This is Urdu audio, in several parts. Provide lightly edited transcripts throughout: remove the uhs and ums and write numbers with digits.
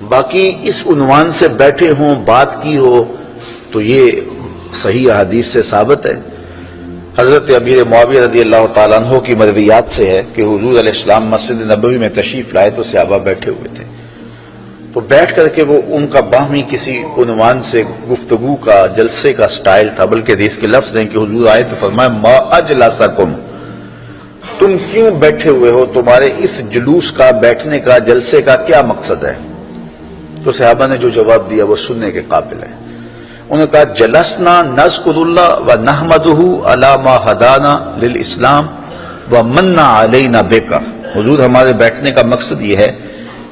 باقی اس عنوان سے بیٹھے ہوں، بات کی ہو، تو یہ صحیح احادیث سے ثابت ہے۔ حضرت امیر معاویہ رضی اللہ تعالیٰ عنہ کی مرویات سے ہے کہ حضور علیہ السلام مسجد نبوی میں تشریف لائے تو صحابہ بیٹھے ہوئے تھے، تو بیٹھ کر کے وہ ان کا باہمی کسی عنوان سے گفتگو کا، جلسے کا سٹائل تھا، بلکہ حدیث کے لفظ ہیں کہ حضور آئے تو فرمایا ما اجلسکم، تم کیوں بیٹھے ہوئے ہو، تمہارے اس جلوس کا، بیٹھنے کا، جلسے کا کیا مقصد ہے؟ تو صحابہ نے جو جواب دیا وہ سننے کے قابل ہے۔ انہوں نے کہا جلسنا نذکر اللہ و نحمدہ علی ما ہدانا للاسلام و من علینا بک، حضور ہمارے بیٹھنے کا مقصد یہ ہے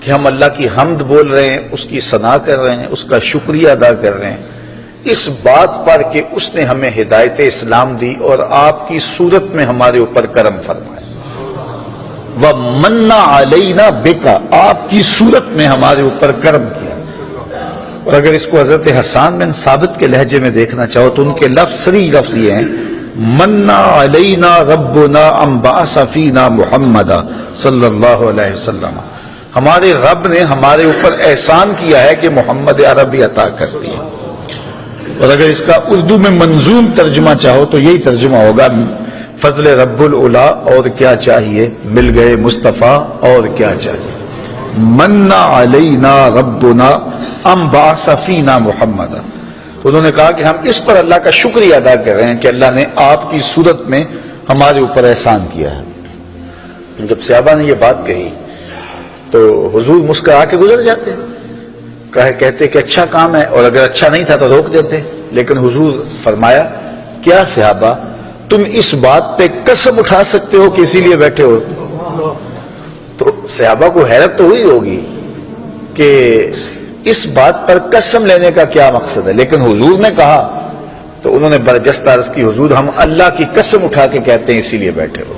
کہ ہم اللہ کی حمد بول رہے ہیں، اس کی ثنا کر رہے ہیں، اس کا شکریہ ادا کر رہے ہیں اس بات پر کہ اس نے ہمیں ہدایت اسلام دی اور آپ کی صورت میں ہمارے اوپر کرم فرمایا، وَمَنَّ عَلَيْنَا بِكَ، آپ کی صورت میں ہمارے اوپر کرم کیا۔ اور اگر اس کو حضرت حسان بن ثابت کے لہجے میں دیکھنا چاہو تو ان کے صریح لفظ یہ ہیں مَنَّ عَلَيْنَا رَبُّنَا أَن بَعَثَ فِينَا مُحَمَّدًا صلی اللہ علیہ وسلم، ہمارے رب نے ہمارے اوپر احسان کیا ہے کہ محمد عربی عطا کر دیا۔ اور اگر اس کا اردو میں منظوم ترجمہ چاہو تو یہی ترجمہ ہوگا فضل رب العلا، اور کیا چاہیے، مل گئے مصطفیٰ، اور کیا چاہیے۔ من علینا ربنا ام بعث فینا محمد، تو انہوں نے کہا کہ ہم اس پر اللہ کا شکریہ ادا کر رہے ہیں کہ اللہ نے آپ کی صورت میں ہمارے اوپر احسان کیا ہے۔ جب صحابہ نے یہ بات کہی تو حضور مسکرا کے گزر جاتے، کہتے کہ اچھا کام ہے، اور اگر اچھا نہیں تھا تو روک دیتے، لیکن حضور فرمایا کیا صحابہ تم اس بات پہ قسم اٹھا سکتے ہو کہ اسی لیے بیٹھے ہو؟ تو صحابہ کو حیرت تو ہوئی ہوگی کہ اس بات پر قسم لینے کا کیا مقصد ہے، لیکن حضور نے کہا تو انہوں نے برجستہ عرض کی حضور ہم اللہ کی قسم اٹھا کے کہتے ہیں اسی لیے بیٹھے ہو۔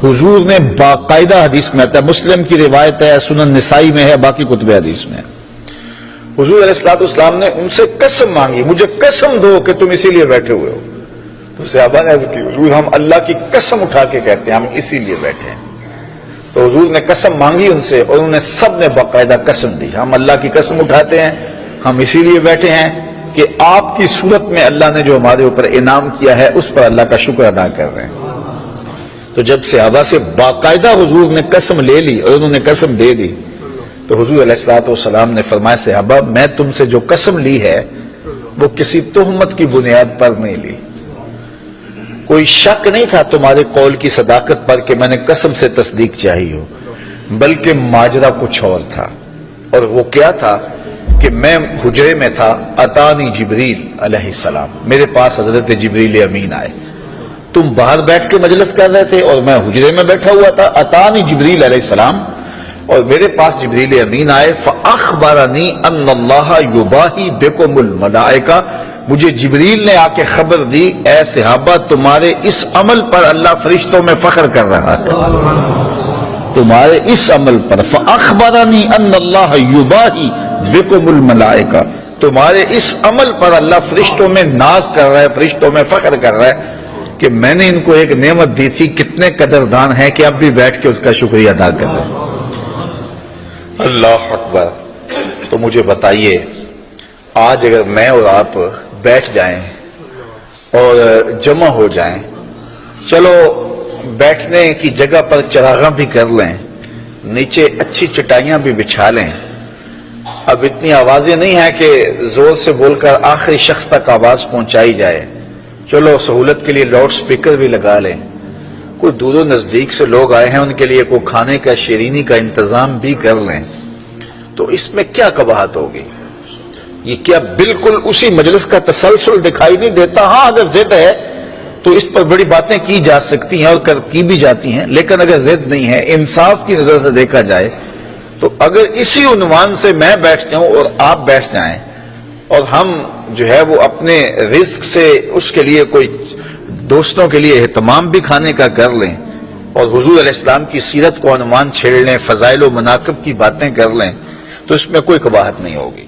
حضور نے باقاعدہ حدیث میں آتا ہے، مسلم کی روایت ہے، سنن نسائی میں ہے، باقی کتب حدیث میں ہے، حضور علیہ السلام نے ان سے قسم مانگی مجھے قسم دو کہ تم اسی لیے بیٹھے ہوئے ہو، تو صحابہ نے عرض کی حضور ہم اللہ کی قسم اٹھا کے کہتے ہیں ہم اسی لیے بیٹھے ہیں۔ تو حضور نے قسم مانگی ان سے اور انہوں نے سب نے باقاعدہ قسم دی ہم اللہ کی قسم اٹھاتے ہیں، ہم اسی لیے بیٹھے ہیں کہ آپ کی صورت میں اللہ نے جو ہمارے اوپر انعام کیا ہے اس پر اللہ کا شکر ادا کر رہے ہیں۔ تو جب صحابہ سے باقاعدہ حضور نے قسم لے لی اور انہوں نے قسم دے دی تو حضور علیہ السلام نے فرمایا صحابہ میں تم سے جو قسم لی ہے وہ کسی تہمت کی بنیاد پر نہیں لی، کوئی شک نہیں تھا تمہارے قول کی صداقت پر کہ میں نے قسم سے تصدیق چاہی ہو، بلکہ ماجرا کچھ اور تھا، اور وہ کیا تھا کہ میں حجرے میں تھا، اتانی جبریل علیہ السلام، میرے پاس حضرت جبریل امین آئے، تم باہر بیٹھ کے مجلس کر رہے تھے اور میں حجرے میں بیٹھا ہوا تھا، اتانی جبریل علیہ السلام، اور میرے پاس جبریل امین آئے، فاخبرنی ان اللہ یباہی بکم الملائکہ، مجھے جبریل نے آ کے خبر دی اے صحابہ تمہارے اس عمل پر اللہ فرشتوں میں فخر کر رہا ہے، تمہارے اس عمل پر، فاخبرنی ان اللہ یباہی بکم الملائکہ، تمہارے اس عمل پر اللہ فرشتوں میں ناز کر رہا ہے، فرشتوں میں فخر کر رہا ہے کہ میں نے ان کو ایک نعمت دی تھی، کتنے قدردان ہیں کہ اب بھی بیٹھ کے اس کا شکریہ ادا کر رہے ہیں۔ اللہ اکبر۔ تو مجھے بتائیے آج اگر میں اور آپ بیٹھ جائیں اور جمع ہو جائیں، چلو بیٹھنے کی جگہ پر چراغاں بھی کر لیں، نیچے اچھی چٹائیاں بھی بچھا لیں، اب اتنی آوازیں نہیں ہیں کہ زور سے بول کر آخری شخص تک آواز پہنچائی جائے، چلو سہولت کے لیے لاؤڈ سپیکر بھی لگا لیں، کوئی دور و نزدیک سے لوگ آئے ہیں ان کے لیے کوئی کھانے کا شیرینی کا انتظام بھی کر لیں، تو اس میں کیا قباحت ہوگی؟ یہ کیا بالکل اسی مجلس کا تسلسل دکھائی نہیں دیتا؟ ہاں اگر ضد ہے تو اس پر بڑی باتیں کی جا سکتی ہیں اور کی بھی جاتی ہیں، لیکن اگر ضد نہیں ہے، انصاف کی نظر سے دیکھا جائے تو اگر اسی عنوان سے میں بیٹھ جاؤں اور آپ بیٹھ جائیں اور ہم جو ہے وہ اپنے رزق سے اس کے لیے کوئی دوستوں کے لیے اہتمام بھی کھانے کا کر لیں اور حضور علیہ السلام کی سیرت کو عنوان چھیڑ لیں، فضائل و مناقب کی باتیں کر لیں، تو اس میں کوئی قباحت نہیں ہوگی۔